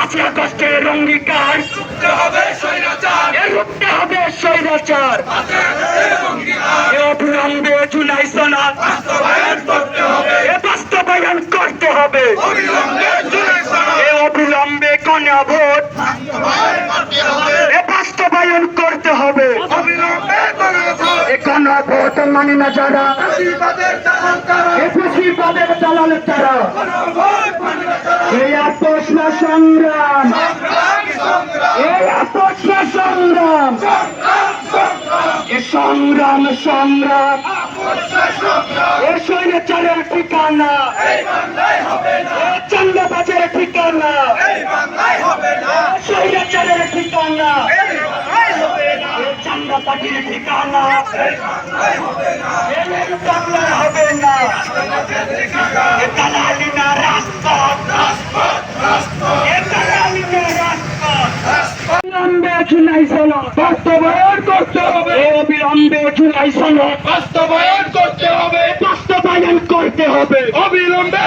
5ই আগস্টের অঙ্গীকার রুখতে হবে স্বৈরাচার, রুখতে হবে স্বৈরাচার। অবিলম্বে জুলাই সনদ বাস্তবায়ন করতে হবে, বাস্তবায়ন করতে হবে। অবিলম্বে জুলাই সনদ অবিলম্বে গণভোট বাস্তবায়ন করতে হবে, বাস্তবায়ন করতে হবে। অবিলম্বে গণভোট। গণভোট মানে না যারা, ফ্যাসিবাদের দালাল কারা, ফ্যাসিবাদের দালাল তারা। গণভোট মানে না যারা, এই আপোষ না সংগ্রাম, সংগ্রাম সংগ্রাম এই আপোষ না সংগ্রাম, সংগ্রাম সংগ্রাম এ সংগ্রাম সংগ্রাম। সংগ্রাম এ স্বৈরাচারের ঠিকানা, এই বাংলায় হবে না, এ চান্দাবাজের ঠিকানা, এই বাংলায় হবে না, স্বৈরাচারের ঠিকানা, এই বাংলায় হবে না, এ চান্দাবাজির ঠিকানা, এই বাংলায় হবে না। এ বাংলায় হবে না। এ দালালি না রাজপথ, এ দালালি না রাজপথ। অবিলম্বে জুলাই সনদ বাস্তবায়ন করতে হবে। অবিলম্বে জুলাই সনদ বাস্তবায়ন করতে হবে, বাস্তবায়ন করতে হবে। অবিলম্বে